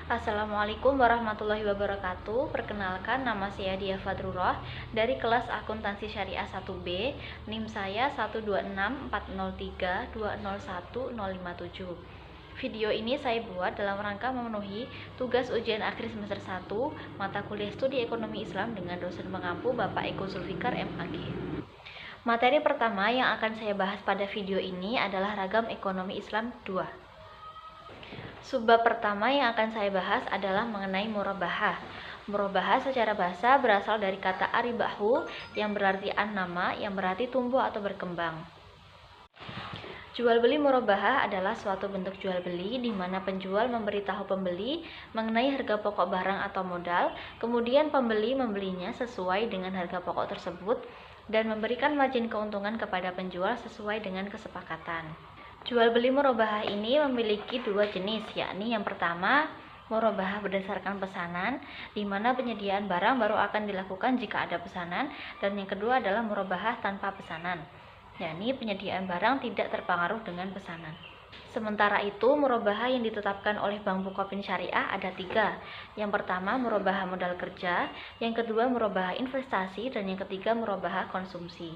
Assalamualaikum warahmatullahi wabarakatuh. Perkenalkan, nama saya Dia Fadrullah dari kelas Akuntansi Syariah 1B. NIM saya 12640320157. Video ini saya buat dalam rangka memenuhi tugas ujian akhir semester 1 mata kuliah Studi Ekonomi Islam dengan dosen pengampu Bapak Eko Zulfikar MAG. Materi pertama yang akan saya bahas pada video ini adalah Ragam Ekonomi Islam 2. Subbab pertama yang akan saya bahas adalah mengenai murabahah. Murabahah secara bahasa berasal dari kata aribahu yang berarti an-nama, yang berarti tumbuh atau berkembang. Jual beli murabahah adalah suatu bentuk jual beli di mana penjual memberitahu pembeli mengenai harga pokok barang atau modal, kemudian pembeli membelinya sesuai dengan harga pokok tersebut dan memberikan margin keuntungan kepada penjual sesuai dengan kesepakatan. Jual beli murabahah ini memiliki dua jenis, yakni yang pertama murabahah berdasarkan pesanan, di mana penyediaan barang baru akan dilakukan jika ada pesanan, dan yang kedua adalah murabahah tanpa pesanan, yakni penyediaan barang tidak terpengaruh dengan pesanan. Sementara itu, murabahah yang ditetapkan oleh Bank Bukopin Syariah ada tiga. Yang pertama murabahah modal kerja, yang kedua murabahah investasi, dan yang ketiga murabahah konsumsi.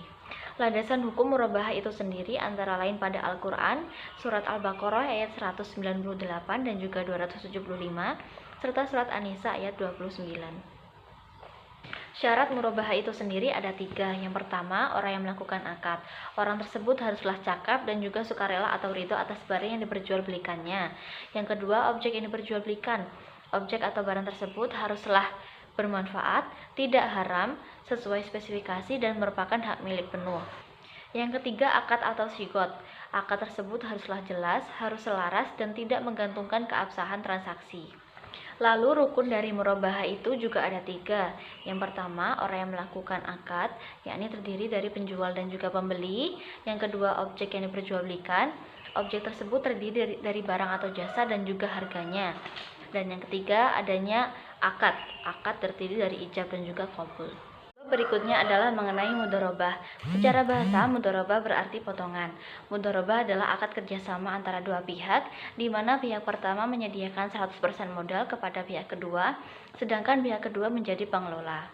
Landasan hukum murabahah itu sendiri antara lain pada Al-Quran, Surat Al-Baqarah ayat 198 dan juga 275, serta Surat An-Nisa ayat 29. Syarat murabahah itu sendiri ada tiga. Yang pertama, orang yang melakukan akad. Orang tersebut haruslah cakap dan juga sukarela atau ridho atas barang yang diperjualbelikannya. Yang kedua, objek yang diperjualbelikan. Objek atau barang tersebut haruslah bermanfaat, tidak haram, sesuai spesifikasi dan merupakan hak milik penuh. Yang ketiga, akad atau sigot. Akad tersebut haruslah jelas, harus selaras, dan tidak menggantungkan keabsahan transaksi. Lalu rukun dari murabahah itu juga ada tiga. Yang pertama, orang yang melakukan akad, yakni terdiri dari penjual dan juga pembeli. Yang kedua, objek yang diperjualbelikan. Objek tersebut terdiri dari barang atau jasa dan juga harganya. Dan yang ketiga, adanya akad. Akad terdiri dari ijab dan juga qabul. Berikutnya adalah mengenai mudharabah. Secara bahasa, mudharabah berarti potongan. Mudharabah adalah akad kerjasama antara dua pihak, di mana pihak pertama menyediakan 100% modal kepada pihak kedua, sedangkan pihak kedua menjadi pengelola.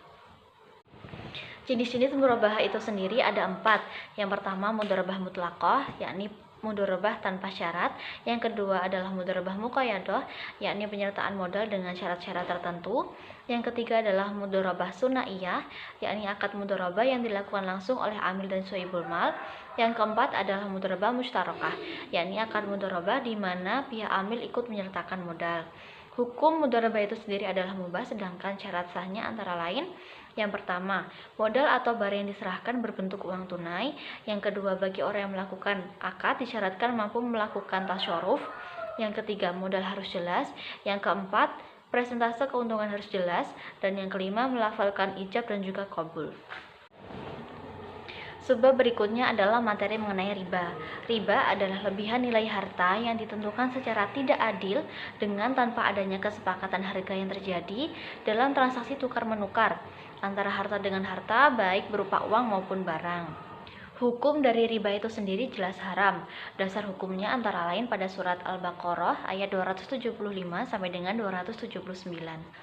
Jenis-jenis mudharabah itu sendiri ada 4. Yang pertama mudharabah mutlaqah, yakni mudharabah tanpa syarat. Yang kedua adalah mudharabah muqayyadah, yakni penyertaan modal dengan syarat-syarat tertentu. Yang ketiga adalah mudharabah sunaiyah, yakni akad mudharabah yang dilakukan langsung oleh amil dan sohibul mal. Yang keempat adalah mudharabah mustarakah, yakni akad mudharabah di mana pihak amil ikut menyertakan modal. Hukum mudharabah itu sendiri adalah mubah, sedangkan syarat sahnya antara lain: yang pertama, modal atau barang yang diserahkan berbentuk uang tunai. Yang kedua, bagi orang yang melakukan akad disyaratkan mampu melakukan tasyaruf. Yang ketiga, modal harus jelas. Yang keempat, presentase keuntungan harus jelas. Dan yang kelima, melafalkan ijab dan juga qabul. Sebab berikutnya adalah materi mengenai riba. Riba adalah lebihan nilai harta yang ditentukan secara tidak adil dengan tanpa adanya kesepakatan harga yang terjadi dalam transaksi tukar-menukar antara harta dengan harta, baik berupa uang maupun barang. Hukum dari riba itu sendiri jelas haram. Dasar hukumnya antara lain pada surat Al-Baqarah ayat 275 sampai dengan 279.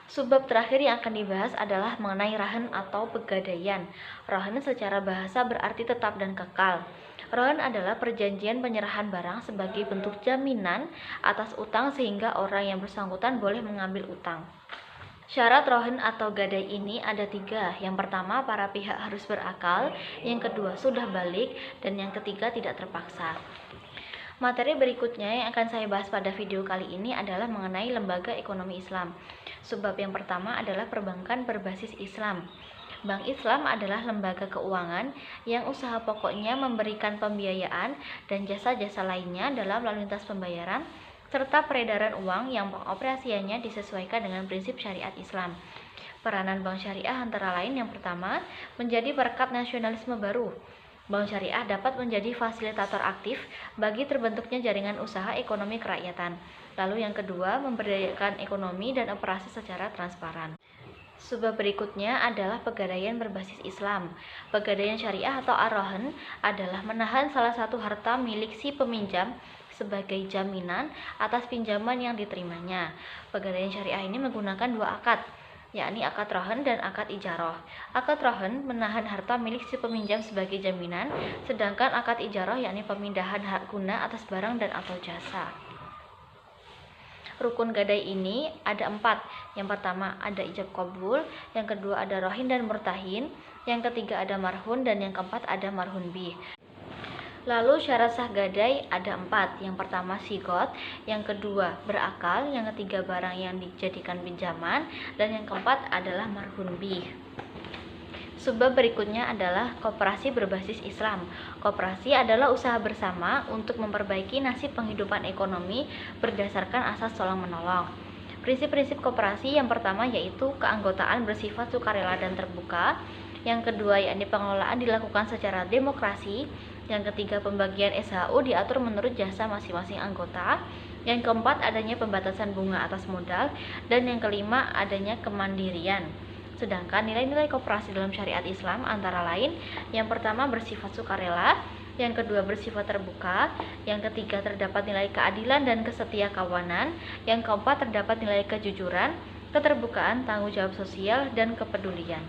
Subbab terakhir yang akan dibahas adalah mengenai rahan atau pegadaian. Rahan secara bahasa berarti tetap dan kekal. Rahan adalah perjanjian penyerahan barang sebagai bentuk jaminan atas utang sehingga orang yang bersangkutan boleh mengambil utang. Syarat rohan atau gadai ini ada tiga. Yang pertama, para pihak harus berakal. Yang kedua, sudah balik. Dan yang ketiga, tidak terpaksa. Materi berikutnya yang akan saya bahas pada video kali ini adalah mengenai lembaga ekonomi Islam. Sebab yang pertama adalah perbankan berbasis Islam. Bank Islam adalah lembaga keuangan yang usaha pokoknya memberikan pembiayaan dan jasa-jasa lainnya dalam lalu lintas pembayaran serta peredaran uang yang pengoperasiannya disesuaikan dengan prinsip syariat Islam. Peranan bank syariah antara lain: yang pertama, menjadi perekat nasionalisme baru. Bank syariah dapat menjadi fasilitator aktif bagi terbentuknya jaringan usaha ekonomi kerakyatan. Lalu yang kedua, memberdayakan ekonomi dan operasi secara transparan. Sebab berikutnya adalah pegadaian berbasis Islam. Pegadaian syariah atau ar-rahan adalah menahan salah satu harta milik si peminjam sebagai jaminan atas pinjaman yang diterimanya. Pegadaian syariah ini menggunakan dua akad, yakni akad rohen dan akad ijaroh. Akad rohen menahan harta milik si peminjam sebagai jaminan, sedangkan akad ijaroh yakni pemindahan hak guna atas barang dan atau jasa. Rukun gadai ini ada 4. Yang pertama ada ijab qabul, yang kedua ada rohin dan murtahin, yang ketiga ada marhun, dan yang keempat ada marhun bih. Lalu syarat sah gadai ada 4. Yang pertama sigot, yang kedua berakal, yang ketiga barang yang dijadikan pinjaman, dan yang keempat adalah marhun bih. Subbab berikutnya adalah koperasi berbasis Islam. Koperasi adalah usaha bersama untuk memperbaiki nasib penghidupan ekonomi berdasarkan asas tolong-menolong. Prinsip-prinsip koperasi yang pertama yaitu keanggotaan bersifat sukarela dan terbuka. Yang kedua yakni pengelolaan dilakukan secara demokrasi. Yang ketiga pembagian SHU diatur menurut jasa masing-masing anggota. Yang keempat adanya pembatasan bunga atas modal. Dan yang kelima adanya kemandirian. Sedangkan nilai-nilai koperasi dalam syariat Islam antara lain, yang pertama bersifat sukarela, yang kedua bersifat terbuka, yang ketiga terdapat nilai keadilan dan kesetia kawanan, yang keempat terdapat nilai kejujuran, keterbukaan, tanggung jawab sosial, dan kepedulian.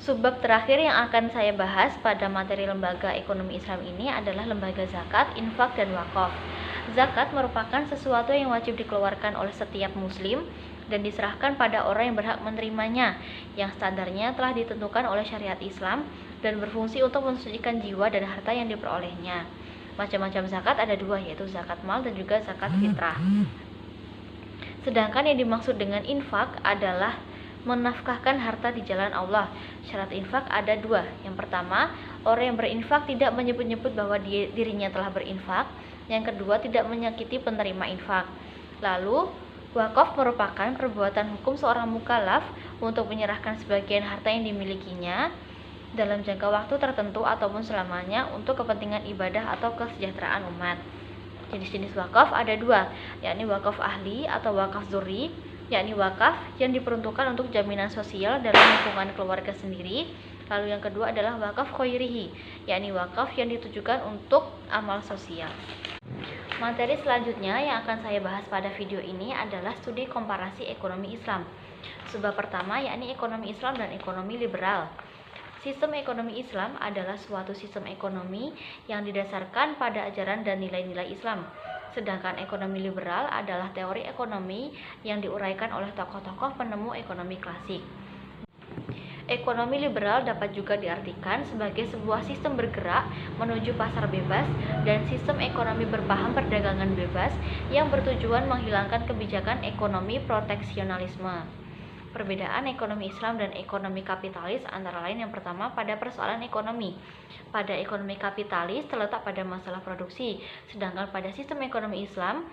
Subbab terakhir yang akan saya bahas pada materi lembaga ekonomi Islam ini adalah lembaga zakat, infak, dan wakaf. Zakat merupakan sesuatu yang wajib dikeluarkan oleh setiap muslim dan diserahkan pada orang yang berhak menerimanya, yang standarnya telah ditentukan oleh syariat Islam dan berfungsi untuk mensucikan jiwa dan harta yang diperolehnya. Macam-macam zakat ada 2, yaitu zakat mal dan juga zakat fitrah. Sedangkan yang dimaksud dengan infak adalah menafkahkan harta di jalan Allah. Syarat infak ada 2. Yang pertama, orang yang berinfak tidak menyebut-nyebut bahwa dirinya telah berinfak. Yang kedua, tidak menyakiti penerima infak. Lalu, wakaf merupakan perbuatan hukum seorang mukallaf untuk menyerahkan sebagian harta yang dimilikinya dalam jangka waktu tertentu ataupun selamanya untuk kepentingan ibadah atau kesejahteraan umat. Jenis-jenis wakaf ada 2, yakni wakaf ahli atau wakaf dzurri, yakni wakaf yang diperuntukkan untuk jaminan sosial dalam lingkungan keluarga sendiri. Lalu yang kedua adalah wakaf khairihi, yakni wakaf yang ditujukan untuk amal sosial. Materi selanjutnya yang akan saya bahas pada video ini adalah studi komparasi ekonomi Islam. Subbab pertama yakni ekonomi Islam dan ekonomi liberal. Sistem ekonomi Islam adalah suatu sistem ekonomi yang didasarkan pada ajaran dan nilai-nilai Islam. Sedangkan ekonomi liberal adalah teori ekonomi yang diuraikan oleh tokoh-tokoh penemu ekonomi klasik. Ekonomi liberal dapat juga diartikan sebagai sebuah sistem bergerak menuju pasar bebas dan sistem ekonomi berpaham perdagangan bebas yang bertujuan menghilangkan kebijakan ekonomi proteksionalisme. Perbedaan ekonomi Islam dan ekonomi kapitalis antara lain yang pertama pada persoalan ekonomi. Pada ekonomi kapitalis terletak pada masalah produksi, sedangkan pada sistem ekonomi Islam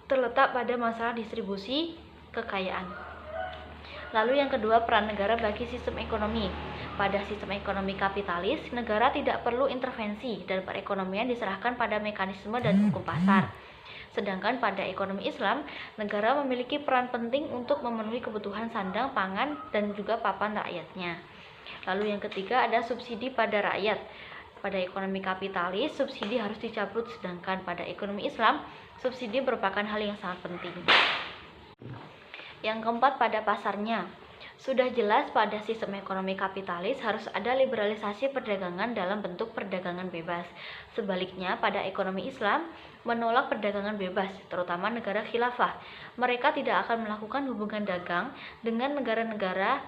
terletak pada masalah distribusi kekayaan. Lalu yang kedua, peran negara bagi sistem ekonomi. Pada sistem ekonomi kapitalis, negara tidak perlu intervensi dan perekonomian diserahkan pada mekanisme dan hukum pasar. Sedangkan pada ekonomi Islam, negara memiliki peran penting untuk memenuhi kebutuhan sandang, pangan, dan juga papan rakyatnya. Lalu yang ketiga ada subsidi pada rakyat. Pada ekonomi kapitalis, subsidi harus dicabut, sedangkan pada ekonomi Islam, subsidi merupakan hal yang sangat penting. Yang keempat pada pasarnya. Sudah jelas pada sistem ekonomi kapitalis harus ada liberalisasi perdagangan dalam bentuk perdagangan bebas. Sebaliknya pada ekonomi Islam menolak perdagangan bebas, terutama negara khilafah. Mereka tidak akan melakukan hubungan dagang dengan negara-negara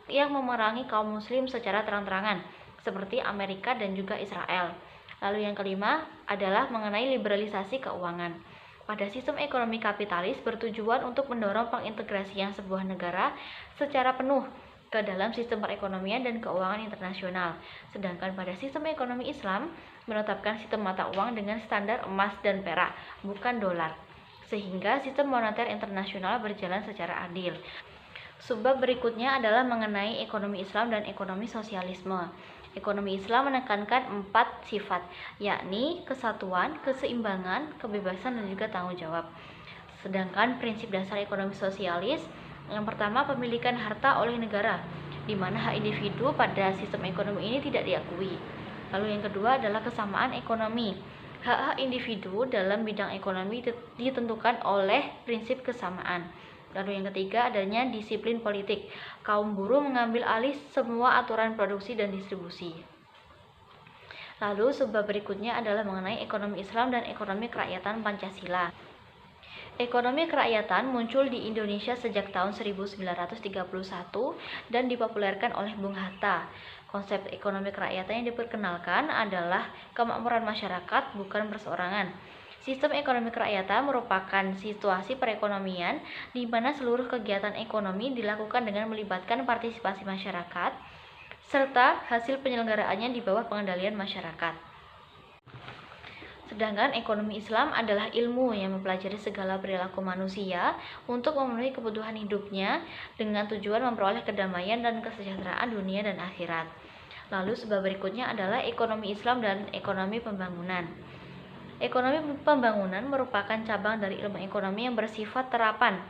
yang memerangi kaum muslim secara terang-terangan, seperti Amerika dan juga Israel. Lalu yang kelima adalah mengenai liberalisasi keuangan. Pada sistem ekonomi kapitalis bertujuan untuk mendorong pengintegrasian sebuah negara secara penuh ke dalam sistem perekonomian dan keuangan internasional. Sedangkan pada sistem ekonomi Islam menetapkan sistem mata uang dengan standar emas dan perak, bukan dolar, sehingga sistem moneter internasional berjalan secara adil. Subbab berikutnya adalah mengenai ekonomi Islam dan ekonomi sosialisme. Ekonomi Islam menekankan 4 sifat, yakni kesatuan, keseimbangan, kebebasan, dan juga tanggung jawab. Sedangkan prinsip dasar ekonomi sosialis, yang pertama pemilikan harta oleh negara, di mana hak individu pada sistem ekonomi ini tidak diakui. Lalu yang kedua adalah kesamaan ekonomi. Hak-hak individu dalam bidang ekonomi ditentukan oleh prinsip kesamaan. Lalu yang ketiga adanya disiplin politik. Kaum buruh mengambil alih semua aturan produksi dan distribusi. Lalu subbab berikutnya adalah mengenai ekonomi Islam dan ekonomi kerakyatan Pancasila. Ekonomi kerakyatan muncul di Indonesia sejak tahun 1931 dan dipopulerkan oleh Bung Hatta. Konsep ekonomi kerakyatan yang diperkenalkan adalah kemakmuran masyarakat, bukan perseorangan. Sistem ekonomi kerakyatan merupakan situasi perekonomian di mana seluruh kegiatan ekonomi dilakukan dengan melibatkan partisipasi masyarakat, serta hasil penyelenggaraannya di bawah pengendalian masyarakat. Sedangkan ekonomi Islam adalah ilmu yang mempelajari segala perilaku manusia untuk memenuhi kebutuhan hidupnya dengan tujuan memperoleh kedamaian dan kesejahteraan dunia dan akhirat. Lalu sebab berikutnya adalah ekonomi Islam dan ekonomi pembangunan. Ekonomi pembangunan merupakan cabang dari ilmu ekonomi yang bersifat terapan.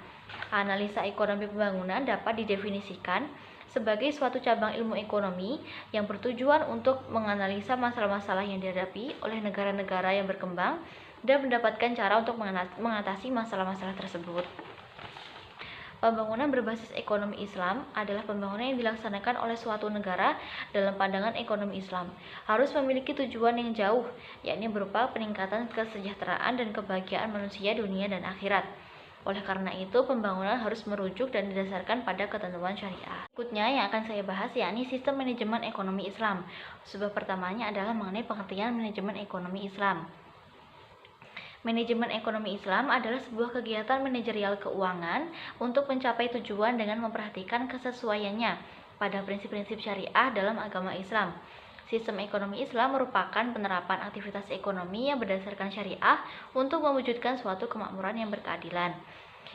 Analisa ekonomi pembangunan dapat didefinisikan sebagai suatu cabang ilmu ekonomi yang bertujuan untuk menganalisa masalah-masalah yang dihadapi oleh negara-negara yang berkembang dan mendapatkan cara untuk mengatasi masalah-masalah tersebut. Pembangunan berbasis ekonomi Islam adalah pembangunan yang dilaksanakan oleh suatu negara dalam pandangan ekonomi Islam. Harus memiliki tujuan yang jauh, yakni berupa peningkatan kesejahteraan dan kebahagiaan manusia dunia dan akhirat. Oleh karena itu, pembangunan harus merujuk dan didasarkan pada ketentuan syariah. Berikutnya yang akan saya bahas yakni sistem manajemen ekonomi Islam. Sebab pertamanya adalah mengenai pengertian manajemen ekonomi Islam. Manajemen ekonomi Islam adalah sebuah kegiatan manajerial keuangan untuk mencapai tujuan dengan memperhatikan kesesuaiannya pada prinsip-prinsip syariah dalam agama Islam. Sistem ekonomi Islam merupakan penerapan aktivitas ekonomi yang berdasarkan syariah untuk mewujudkan suatu kemakmuran yang berkeadilan.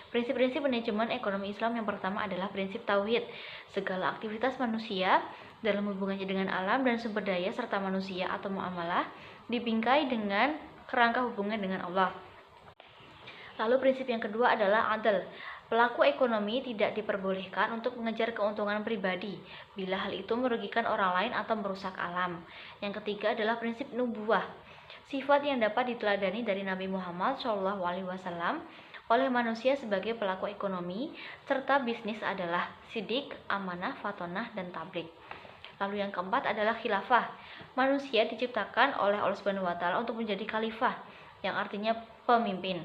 Prinsip-prinsip manajemen ekonomi Islam yang pertama adalah prinsip tauhid. Segala aktivitas manusia dalam hubungannya dengan alam dan sumber daya serta manusia atau muamalah dibingkai dengan kerangka hubungan dengan Allah. Lalu prinsip yang kedua adalah adl. Pelaku ekonomi tidak diperbolehkan untuk mengejar keuntungan pribadi bila hal itu merugikan orang lain atau merusak alam. Yang ketiga adalah prinsip nubuwah. Sifat yang dapat diteladani dari Nabi Muhammad SAW oleh manusia sebagai pelaku ekonomi serta bisnis adalah sidik, amanah, fatonah, dan tablik. Lalu yang keempat adalah khilafah. Manusia diciptakan oleh Allah SWT untuk menjadi khalifah, yang artinya pemimpin.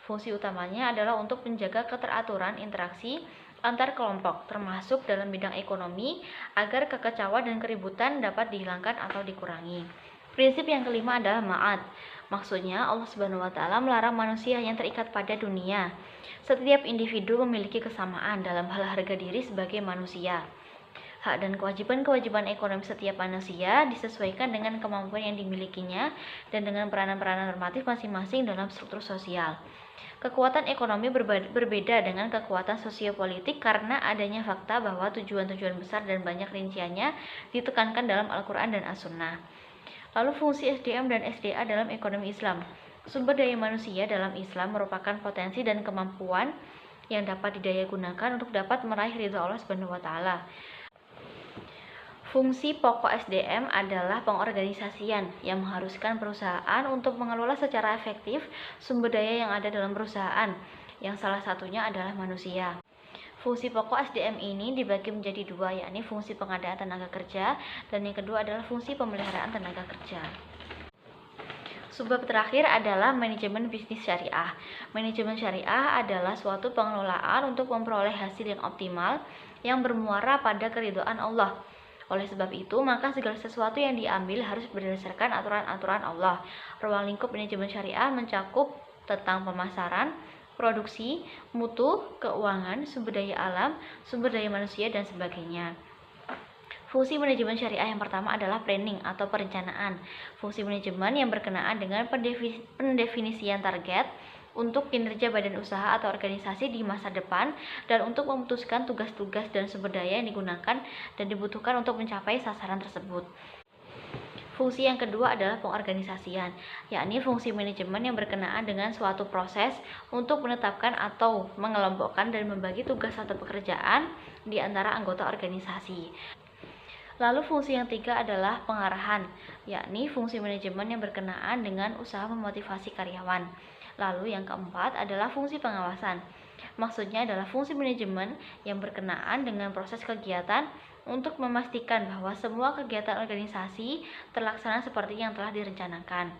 Fungsi utamanya adalah untuk menjaga keteraturan interaksi antar kelompok, termasuk dalam bidang ekonomi, agar kekacauan dan keributan dapat dihilangkan atau dikurangi. Prinsip yang kelima adalah ma'ad. Maksudnya Allah SWT melarang manusia yang terikat pada dunia. Setiap individu memiliki kesamaan dalam hal harga diri sebagai manusia. Hak dan kewajiban-kewajiban ekonomi setiap manusia disesuaikan dengan kemampuan yang dimilikinya dan dengan peranan-peranan normatif masing-masing dalam struktur sosial. Kekuatan ekonomi berbeda dengan kekuatan sosiopolitik karena adanya fakta bahwa tujuan-tujuan besar dan banyak rinciannya ditekankan dalam Al-Quran dan As-Sunnah. Lalu fungsi SDM dan SDA dalam ekonomi Islam. Sumber daya manusia dalam Islam merupakan potensi dan kemampuan yang dapat didayagunakan untuk dapat meraih ridha Allah SWT. Fungsi pokok SDM adalah pengorganisasian yang mengharuskan perusahaan untuk mengelola secara efektif sumber daya yang ada dalam perusahaan, yang salah satunya adalah manusia. Fungsi pokok SDM ini dibagi menjadi dua, yakni fungsi pengadaan tenaga kerja dan yang kedua adalah fungsi pemeliharaan tenaga kerja. Subbab terakhir adalah manajemen bisnis syariah. Manajemen syariah adalah suatu pengelolaan untuk memperoleh hasil yang optimal yang bermuara pada keridhaan Allah. Oleh sebab itu, maka segala sesuatu yang diambil harus berdasarkan aturan-aturan Allah. Ruang lingkup manajemen syariah mencakup tentang pemasaran, produksi, mutu, keuangan, sumber daya alam, sumber daya manusia, dan sebagainya. Fungsi manajemen syariah yang pertama adalah planning atau perencanaan. Fungsi manajemen yang berkenaan dengan pendefinisian target untuk kinerja badan usaha atau organisasi di masa depan dan untuk memutuskan tugas-tugas dan sumber daya yang digunakan dan dibutuhkan untuk mencapai sasaran tersebut. Fungsi yang kedua adalah pengorganisasian, yakni fungsi manajemen yang berkenaan dengan suatu proses untuk menetapkan atau mengelompokkan dan membagi tugas atau pekerjaan di antara anggota organisasi. Lalu fungsi yang ketiga adalah pengarahan, yakni fungsi manajemen yang berkenaan dengan usaha memotivasi karyawan. Lalu yang keempat adalah fungsi pengawasan. Maksudnya adalah fungsi manajemen yang berkenaan dengan proses kegiatan untuk memastikan bahwa semua kegiatan organisasi terlaksana seperti yang telah direncanakan.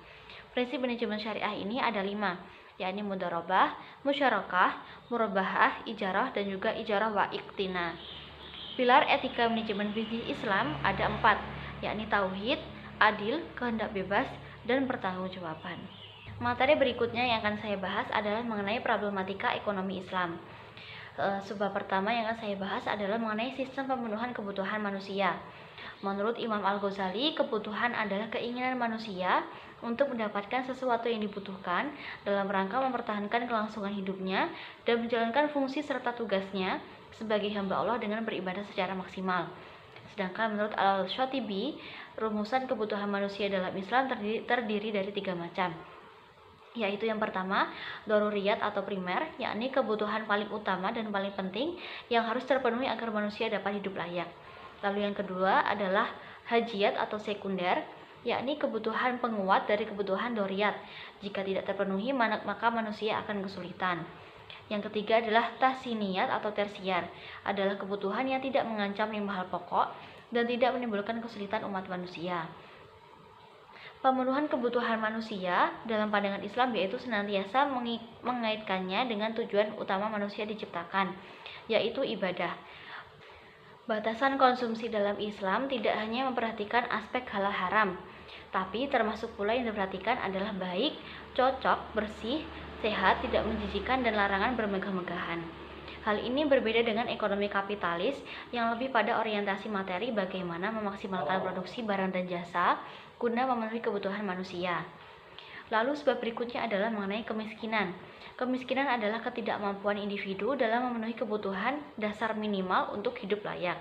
Prinsip manajemen syariah ini ada 5, yakni mudharabah, musyarakah, murabahah, ijarah, dan juga ijarah wa iktina. Pilar etika manajemen bisnis Islam ada 4, yakni tauhid, adil, kehendak bebas, dan pertanggungjawaban. Materi berikutnya yang akan saya bahas adalah mengenai problematika ekonomi Islam. Sebab pertama yang akan saya bahas adalah mengenai sistem pemenuhan kebutuhan manusia. Menurut Imam Al-Ghazali, kebutuhan adalah keinginan manusia untuk mendapatkan sesuatu yang dibutuhkan dalam rangka mempertahankan kelangsungan hidupnya dan menjalankan fungsi serta tugasnya sebagai hamba Allah dengan beribadah secara maksimal. Sedangkan menurut Al-Shatibi, rumusan kebutuhan manusia dalam Islam terdiri dari 3 macam, yaitu yang pertama, daruriyat atau primer, yakni kebutuhan paling utama dan paling penting yang harus terpenuhi agar manusia dapat hidup layak. Lalu yang kedua adalah hajiyat atau sekunder, yakni kebutuhan penguat dari kebutuhan doriyat. Jika tidak terpenuhi, maka manusia akan kesulitan. Yang ketiga adalah tahsiniyat atau tersiar, adalah kebutuhan yang tidak mengancam 5 hal pokok dan tidak menimbulkan kesulitan umat manusia. Pemenuhan kebutuhan manusia dalam pandangan Islam yaitu senantiasa mengaitkannya dengan tujuan utama manusia diciptakan, yaitu ibadah. Batasan konsumsi dalam Islam tidak hanya memperhatikan aspek halal haram, tapi termasuk pula yang diperhatikan adalah baik, cocok, bersih, sehat, tidak menjijikan, dan larangan bermegah-megahan. Hal ini berbeda dengan ekonomi kapitalis yang lebih pada orientasi materi bagaimana memaksimalkan produksi barang dan jasa guna memenuhi kebutuhan manusia. Lalu sebab berikutnya adalah mengenai kemiskinan. Kemiskinan adalah ketidakmampuan individu dalam memenuhi kebutuhan dasar minimal untuk hidup layak.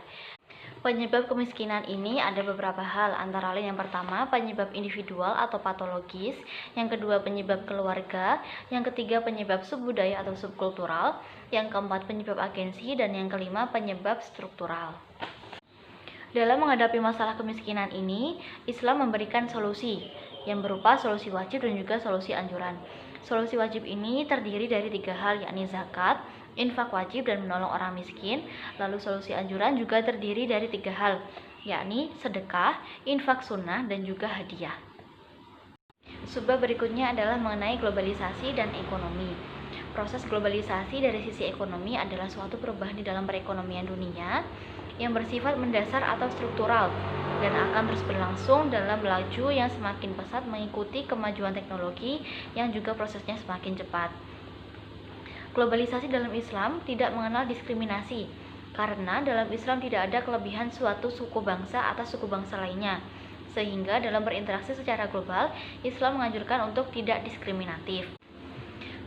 Penyebab kemiskinan ini ada beberapa hal, antara lain yang pertama penyebab individual atau patologis, yang kedua penyebab keluarga, yang ketiga penyebab subbudaya atau subkultural, yang keempat penyebab agensi, dan yang kelima penyebab struktural. Dalam menghadapi masalah kemiskinan ini, Islam memberikan solusi yang berupa solusi wajib dan juga solusi anjuran. Solusi wajib ini terdiri dari 3 hal, yakni zakat, infak wajib, dan menolong orang miskin. Lalu solusi anjuran juga terdiri dari 3 hal, yakni sedekah, infak sunnah, dan juga hadiah. Sebab berikutnya adalah mengenai globalisasi dan ekonomi. Proses globalisasi dari sisi ekonomi adalah suatu perubahan di dalam perekonomian dunia yang bersifat mendasar atau struktural dan akan terus berlangsung dalam laju yang semakin pesat mengikuti kemajuan teknologi yang juga prosesnya semakin cepat. Globalisasi dalam Islam tidak mengenal diskriminasi, karena dalam Islam tidak ada kelebihan suatu suku bangsa atas suku bangsa lainnya. Sehingga dalam berinteraksi secara global, Islam menganjurkan untuk tidak diskriminatif.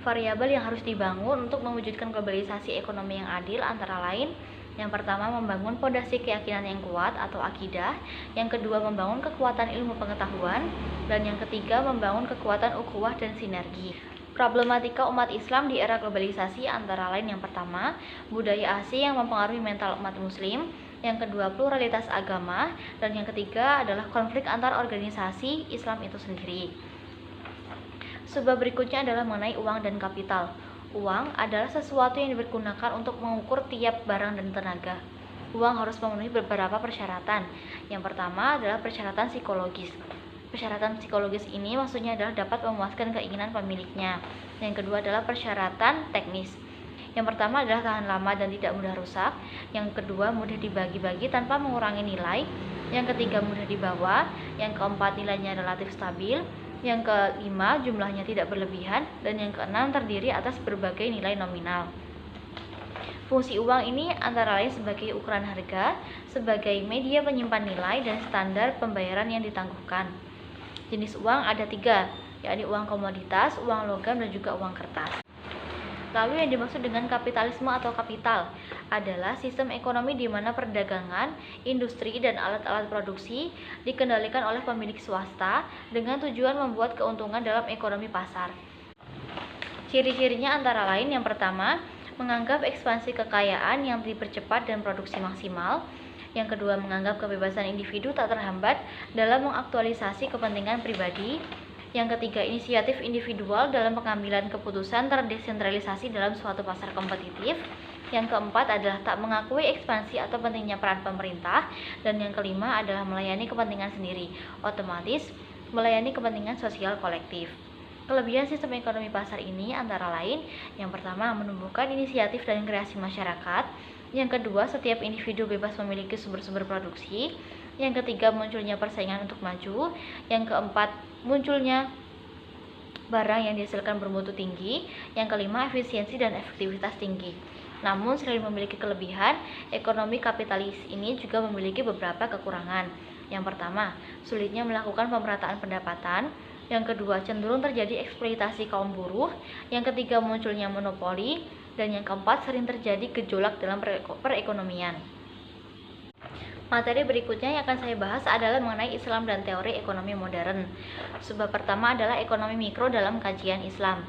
Variabel yang harus dibangun untuk mewujudkan globalisasi ekonomi yang adil antara lain: yang pertama, membangun fondasi keyakinan yang kuat atau akidah. Yang kedua, membangun kekuatan ilmu pengetahuan. Dan yang ketiga, membangun kekuatan ukhuwah dan sinergi. Problematika umat Islam di era globalisasi antara lain yang pertama, budaya asing yang mempengaruhi mental umat muslim. Yang kedua, pluralitas agama. Dan yang ketiga adalah konflik antar organisasi Islam itu sendiri. Sebab berikutnya adalah mengenai uang dan kapital. Uang adalah sesuatu yang dipergunakan untuk mengukur tiap barang dan tenaga. Uang harus memenuhi beberapa persyaratan. Yang pertama adalah persyaratan psikologis. Persyaratan psikologis ini maksudnya adalah dapat memuaskan keinginan pemiliknya. Yang kedua adalah persyaratan teknis. Yang pertama adalah tahan lama dan tidak mudah rusak. Yang kedua, mudah dibagi-bagi tanpa mengurangi nilai. Yang ketiga, mudah dibawa. Yang keempat, nilainya relatif stabil. Yang kelima, jumlahnya tidak berlebihan. Dan yang keenam, terdiri atas berbagai nilai nominal. Fungsi uang ini antara lain sebagai ukuran harga, sebagai media penyimpan nilai, dan standar pembayaran yang ditangguhkan. Jenis uang ada 3, yakni uang komoditas, uang logam, dan juga uang kertas. Lalu yang dimaksud dengan kapitalisme atau kapital adalah sistem ekonomi di mana perdagangan, industri, dan alat-alat produksi dikendalikan oleh pemilik swasta dengan tujuan membuat keuntungan dalam ekonomi pasar. Ciri-cirinya antara lain yang pertama, menganggap ekspansi kekayaan yang dipercepat dan produksi maksimal. Yang kedua, menganggap kebebasan individu tak terhambat dalam mengaktualisasi kepentingan pribadi. Yang ketiga, inisiatif individual dalam pengambilan keputusan terdesentralisasi dalam suatu pasar kompetitif. Yang keempat adalah tak mengakui ekspansi atau pentingnya peran pemerintah. Dan yang kelima adalah melayani kepentingan sendiri, otomatis melayani kepentingan sosial kolektif. Kelebihan sistem ekonomi pasar ini antara lain, yang pertama, menumbuhkan inisiatif dan kreasi masyarakat. Yang kedua, setiap individu bebas memiliki sumber-sumber produksi. Yang ketiga, munculnya persaingan untuk maju. Yang keempat, munculnya barang yang dihasilkan bermutu tinggi. Yang kelima, efisiensi dan efektivitas tinggi. Namun, selain memiliki kelebihan, ekonomi kapitalis ini juga memiliki beberapa kekurangan. Yang pertama, sulitnya melakukan pemerataan pendapatan. Yang kedua, cenderung terjadi eksploitasi kaum buruh. Yang ketiga, munculnya monopoli. Dan yang keempat, sering terjadi gejolak dalam perekonomian. Materi berikutnya yang akan saya bahas adalah mengenai Islam dan teori ekonomi modern. Sebab pertama adalah ekonomi mikro dalam kajian Islam.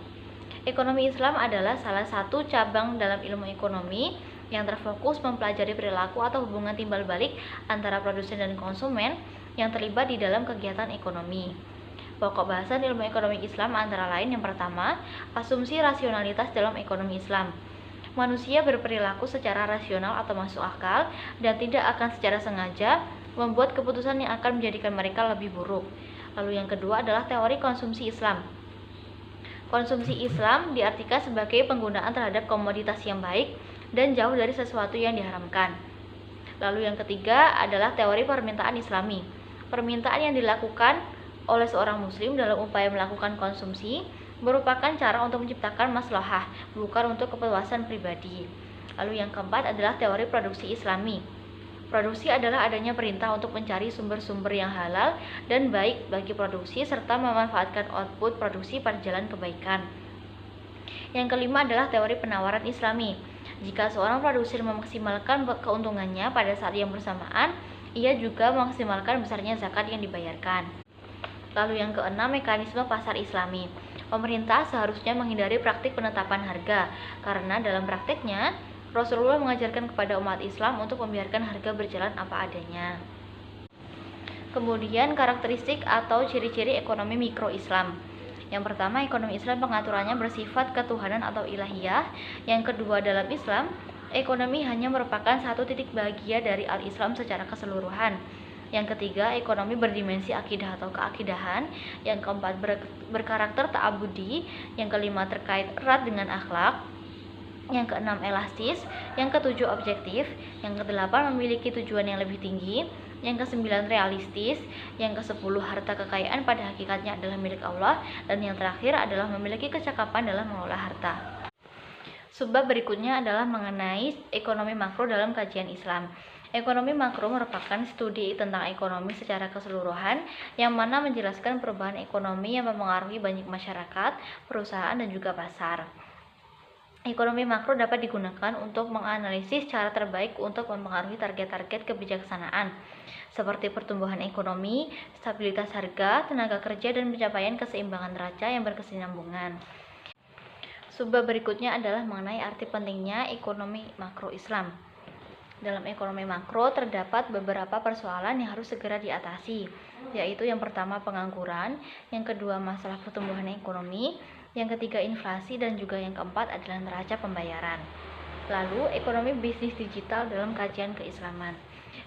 Ekonomi Islam adalah salah satu cabang dalam ilmu ekonomi yang terfokus mempelajari perilaku atau hubungan timbal balik antara produsen dan konsumen yang terlibat di dalam kegiatan ekonomi. Pokok bahasan ilmu ekonomi Islam antara lain yang pertama, asumsi rasionalitas dalam ekonomi Islam. Manusia berperilaku secara rasional atau masuk akal dan tidak akan secara sengaja membuat keputusan yang akan menjadikan mereka lebih buruk. Lalu yang kedua adalah teori konsumsi Islam. Konsumsi Islam diartikan sebagai penggunaan terhadap komoditas yang baik dan jauh dari sesuatu yang diharamkan. Lalu yang ketiga adalah teori permintaan Islami. Permintaan yang dilakukan oleh seorang muslim dalam upaya melakukan konsumsi merupakan cara untuk menciptakan maslahah, bukan untuk kepuasan pribadi. Lalu yang keempat adalah teori produksi Islami. Produksi adalah adanya perintah untuk mencari sumber-sumber yang halal dan baik bagi produksi serta memanfaatkan output produksi pada jalan kebaikan. Yang kelima adalah teori penawaran Islami. Jika seorang produsen memaksimalkan keuntungannya pada saat yang bersamaan, ia juga memaksimalkan besarnya zakat yang dibayarkan. Lalu yang keenam, mekanisme pasar Islami. Pemerintah seharusnya menghindari praktik penetapan harga, karena dalam praktiknya Rasulullah mengajarkan kepada umat Islam untuk membiarkan harga berjalan apa adanya. Kemudian karakteristik atau ciri-ciri ekonomi mikro Islam. Yang pertama, ekonomi Islam pengaturannya bersifat ketuhanan atau ilahiyah. Yang kedua, dalam Islam, ekonomi hanya merupakan satu titik bahagia dari al-Islam secara keseluruhan. Yang ketiga, ekonomi berdimensi akidah atau keakidahan. Yang keempat, berkarakter ta'abudi. Yang kelima, terkait erat dengan akhlak. Yang keenam, elastis. Yang ketujuh, objektif. Yang kedelapan, memiliki tujuan yang lebih tinggi. Yang kesembilan, realistis. Yang kesepuluh, harta kekayaan pada hakikatnya adalah milik Allah. Dan yang terakhir adalah memiliki kecakapan dalam mengelola harta. Subbab berikutnya adalah mengenai ekonomi makro dalam kajian Islam. Ekonomi makro merupakan studi tentang ekonomi secara keseluruhan yang mana menjelaskan perubahan ekonomi yang mempengaruhi banyak masyarakat, perusahaan, dan juga pasar. Ekonomi makro dapat digunakan untuk menganalisis cara terbaik untuk mempengaruhi target-target kebijaksanaan, seperti pertumbuhan ekonomi, stabilitas harga, tenaga kerja, dan pencapaian keseimbangan neraca yang berkesinambungan. Subbab berikutnya adalah mengenai arti pentingnya ekonomi makro Islam. Dalam ekonomi makro terdapat beberapa persoalan yang harus segera diatasi, yaitu yang pertama pengangguran, yang kedua masalah pertumbuhan ekonomi, yang ketiga inflasi, dan juga yang keempat adalah neraca pembayaran. Lalu, ekonomi bisnis digital dalam kajian keislaman.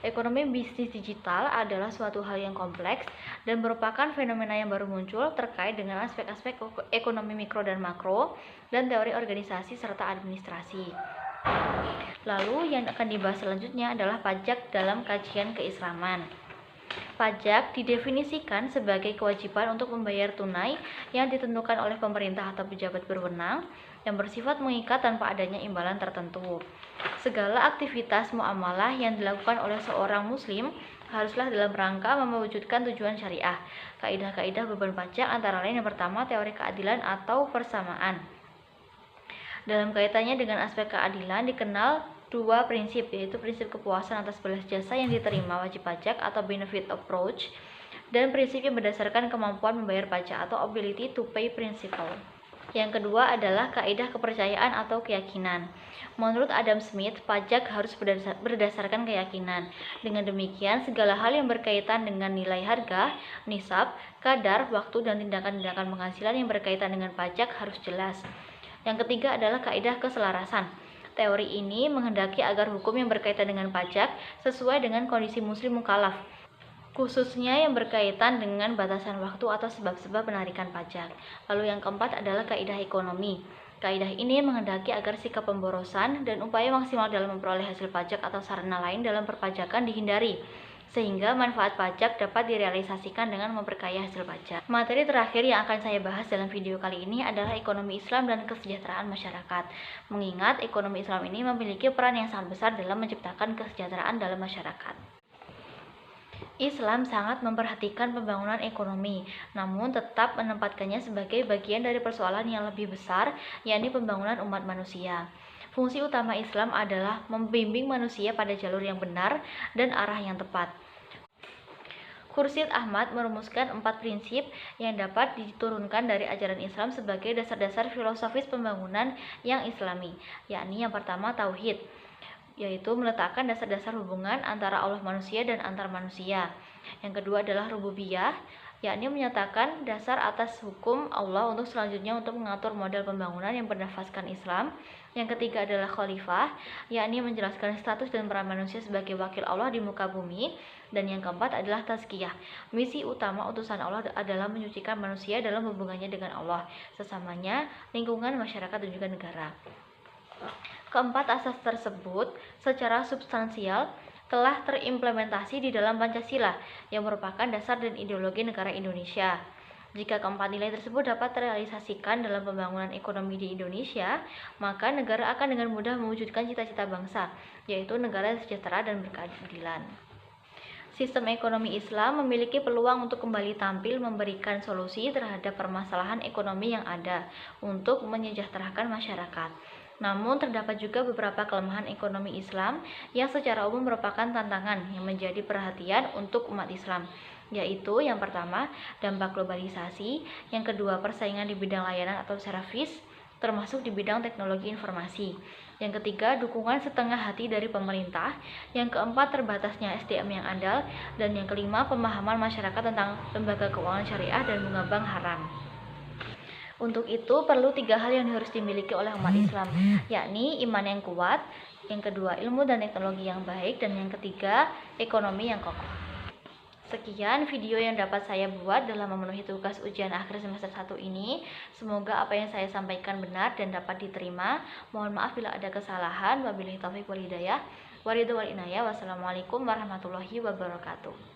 Ekonomi bisnis digital adalah suatu hal yang kompleks dan merupakan fenomena yang baru muncul terkait dengan aspek-aspek ekonomi mikro dan makro dan teori organisasi serta administrasi. Lalu, yang akan dibahas selanjutnya adalah pajak dalam kajian keislaman. Pajak didefinisikan sebagai kewajiban untuk membayar tunai yang ditentukan oleh pemerintah atau pejabat berwenang yang bersifat mengikat tanpa adanya imbalan tertentu. Segala aktivitas muamalah yang dilakukan oleh seorang muslim haruslah dalam rangka mewujudkan tujuan syariah. Kaidah-kaidah beban pajak antara lain yang pertama, teori keadilan atau persamaan. Dalam kaitannya dengan aspek keadilan dikenal dua prinsip, yaitu prinsip kepuasan atas balas jasa yang diterima wajib pajak atau benefit approach, dan prinsip yang berdasarkan kemampuan membayar pajak atau ability to pay principle. Yang kedua adalah kaidah kepercayaan atau keyakinan. Menurut Adam Smith, pajak harus berdasarkan keyakinan. Dengan demikian, segala hal yang berkaitan dengan nilai harga, nisab, kadar, waktu, dan tindakan-tindakan penghasilan yang berkaitan dengan pajak harus jelas. Yang ketiga adalah kaidah keselarasan. Teori ini menghendaki agar hukum yang berkaitan dengan pajak sesuai dengan kondisi muslim mukallaf, khususnya yang berkaitan dengan batasan waktu atau sebab-sebab penarikan pajak. Lalu yang keempat adalah kaidah ekonomi. Kaidah ini menghendaki agar sikap pemborosan dan upaya maksimal dalam memperoleh hasil pajak atau sarana lain dalam perpajakan dihindari, sehingga manfaat pajak dapat direalisasikan dengan memperkaya hasil pajak. Materi terakhir yang akan saya bahas dalam video kali ini adalah ekonomi Islam dan kesejahteraan masyarakat. Mengingat ekonomi Islam ini memiliki peran yang sangat besar dalam menciptakan kesejahteraan dalam masyarakat. Islam sangat memperhatikan pembangunan ekonomi, namun tetap menempatkannya sebagai bagian dari persoalan yang lebih besar, yakni pembangunan umat manusia. Fungsi utama Islam adalah membimbing manusia pada jalur yang benar dan arah yang tepat. Khursyid Ahmad merumuskan 4 prinsip yang dapat diturunkan dari ajaran Islam sebagai dasar-dasar filosofis pembangunan yang Islami, yakni yang pertama tauhid, yaitu meletakkan dasar-dasar hubungan antara Allah manusia dan antar manusia. Yang kedua adalah rububiyah, yakni menyatakan dasar atas hukum Allah untuk selanjutnya untuk mengatur model pembangunan yang bernafaskan Islam. Yang ketiga adalah khalifah, yakni menjelaskan status dan peran manusia sebagai wakil Allah di muka bumi. Dan yang keempat adalah tazkiyah. Misi utama utusan Allah adalah menyucikan manusia dalam hubungannya dengan Allah, sesamanya, lingkungan, masyarakat, dan juga negara. Keempat asas tersebut secara substansial telah terimplementasi di dalam Pancasila yang merupakan dasar dan ideologi negara Indonesia. Jika keempat nilai tersebut dapat terrealisasikan dalam pembangunan ekonomi di Indonesia, maka negara akan dengan mudah mewujudkan cita-cita bangsa, yaitu negara yang sejahtera dan berkeadilan. Sistem ekonomi Islam memiliki peluang untuk kembali tampil memberikan solusi terhadap permasalahan ekonomi yang ada untuk menyejahterakan masyarakat. Namun terdapat juga beberapa kelemahan ekonomi Islam yang secara umum merupakan tantangan yang menjadi perhatian untuk umat Islam, yaitu yang pertama, dampak globalisasi, yang kedua, persaingan di bidang layanan atau servis, termasuk di bidang teknologi informasi. Yang ketiga, dukungan setengah hati dari pemerintah. Yang keempat, terbatasnya SDM yang andal. Dan yang kelima, pemahaman masyarakat tentang lembaga keuangan syariah dan bunga bank haram. Untuk itu perlu 3 hal yang harus dimiliki oleh umat Islam, yakni iman yang kuat, yang kedua ilmu dan teknologi yang baik, dan yang ketiga ekonomi yang kokoh. Sekian video yang dapat saya buat dalam memenuhi tugas ujian akhir semester 1 ini. Semoga apa yang saya sampaikan benar dan dapat diterima. Mohon maaf bila ada kesalahan. Wabillahi taufiq wal hidayah. Wassalamualaikum warahmatullahi wabarakatuh.